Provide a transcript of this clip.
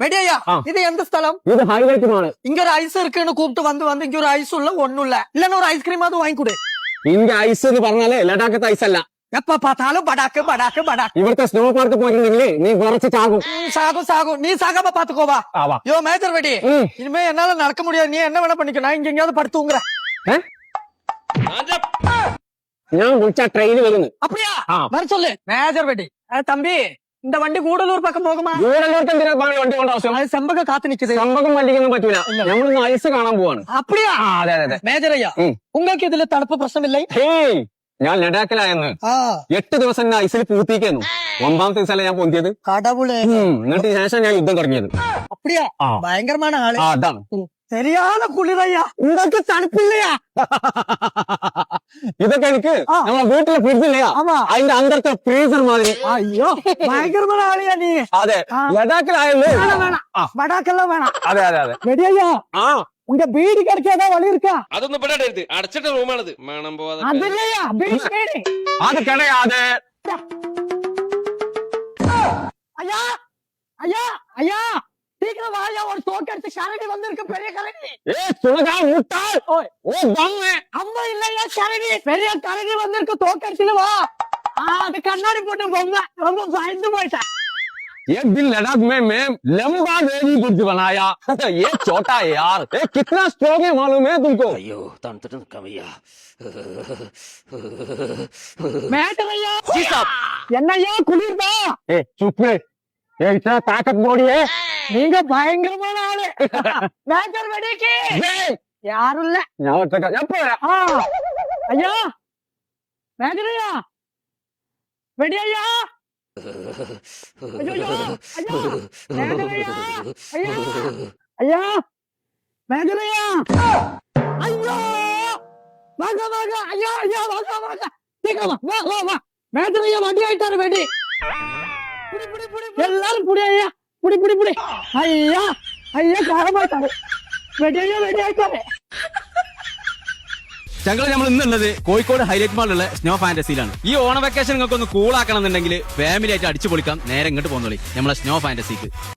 வெடியா இது எந்த ஸ்தலம்? இது ஹைலைட் மால். இங்க ஒரு ஐஸ் இருக்குன்னு கூப்பிட்டு வந்து இங்க ஒரு ஐஸ் உள்ள ஒண்ணும் இல்ல. இல்லன்னா ஒரு ஐஸ்கிரீம் அது வாங்கி கொடு. இங்க ஐஸ் പറഞ്ഞാലേ ലഡാക്കത്തെ ഐസ് അല്ല. எப்ப பார்த்தாலும் படாக்கு படாக்கு படாக்கு. ഇവിടുത്തെ സ്നോ പാർക്ക് പോയിട്ടുണ്ടെങ്കിൽ നീ കുറച്ച് ചാകും. சாகும். நீ சாகாம பாத்துக்கோவா. யோ மேஜர் வெடி, இனிமே என்னால நடக்க முடியாது. நீ என்ன வேணா பண்ணிக்க. நான் இங்க எங்கயாவது படுத்துங்கற. ഞാൻ വിളിച്ച ട്രെയിൻ വരുന്നു. அப்படியா? வர சொல்லு. மேஜர் வெடி, தம்பி இந்த வண்டி கூடலூர் பக்கம் போகுமா? ഗൂഡല്ലൂർക്ക് എന്തിനാ വണ്ടി കൊണ്ട് ആവശ്യം? அது செம்பக காத்து நிக்குது. സംഭവം വണ്ടിക്കൊന്നും പറ്റൂല. ഞങ്ങളിന്ന് ഐസ് കാണാൻ പോവാണ്. அப்படியா? അതെ. மேஜர் ஐயா, உங்களுக்கு இதுல தடுப்பு பிரச்சனை இல்லை? ഹേയ്, ഞാൻ ലഡാക്കിലായെന്ന് 8 ദിവസം ഞാൻ ഐസിൽ പൂത്തിക്കുന്നു. 9ാമത്തെ ദിവസമല്ലേ ഞാൻ പൊന്തിയത്. கடவுளே. എന്നിട്ട് ശേഷം ഞാൻ യുദ്ധം തുടങ്ങിയത്. அப்படியா? பயங்கரமான ஆளு. അതാണ്. சரியான குளிரையா. നിങ്ങൾക്ക് തണുപ്പില്ലയാ? ഇതൊക്കെ എനിക്ക് നമ്മളെ വീട്ടിലെ ഫ്രിഡ്ജില്ലയാ, അതിന്റെ അന്തരത്തെ ഫ്രീസർ മാതിരി. ஐயோ, பயங்கரமான ஆளியா நீ. അതെ, ലഡാക്കിലായല്ലേ. வடாக்கெல்லாம் வேணாம். അതെ. ரெடியா? உங்க பீடி கிடைக்காத வழி இருக்கா? അതൊന്നും ഇവിടെ ഇടരുത്. അടച്ചിട്ട റൂമാണത്. മണം പോവാതെ. അതില്ലയാ பீடி. അത് കിടയാതെ. ஐயா சீக்கிரம் வாயா, ஒரு தோக்கெடுத்து சரடி வந்திருக்கு, பெரிய கரடி. മുട്ടാൾ. ഓ ബമ്മേ. அம்மா இல்லையா சரடி, பெரிய கரடி வந்திருக்கு, தோக்கெடுத்து வா. அது கண்ணாடி போட்டு பொம்மை, ரொம்ப பயந்து போயிட்டேன். एक दिन लद्दाख में मैं लंबा रेडी ब्रिज बनाया. ये छोटा है यार. ये कितना स्ट्रॉन्ग है मालूम है तुमको? അയ്യോ തണുത്തിട്ട് നിൽക്കാൻ വയ്യ. மேட்டரையா என்னையா குளிர்தா? चुप रे. ये इतना ताकत बॉडी है. நீங்க பயங்கரமான ஆளு. மேட்டர் வெடிக்கு யாரும் இல்ல. ஐயா மேட்டரையா, வெடியா. ஐயா மேஜரையா, ஐயோ வாங்க ஐயா வாங்க சீக்கிரமா வா. மேஜரையா வண்டி ஆயிட்டாரு. வெடி எல்லாரும் புடி ஐயா, புடி. ஐயா காரமாயிட்டாரு. വെടി ആയിട്ടാണ്. ഞങ്ങൾ ഇന്നുള്ളത് കോഴിക്കോട് ഹൈലൈറ്റ് മാളിലുള്ള സ്നോ ഫാന്റസിയിലാണ്. ഈ ഓണ വെക്കേഷൻ നിങ്ങൾക്ക് ഒന്ന് കൂളാക്കണം എന്നുണ്ടെങ്കിൽ ഫാമിലി ആയിട്ട് അടിച്ചു പൊളിക്കാം. നേരെ ഇങ്ങോട്ട് പോകുന്നോളി നമ്മളെ സ്നോ ഫാന്റസിക്ക്.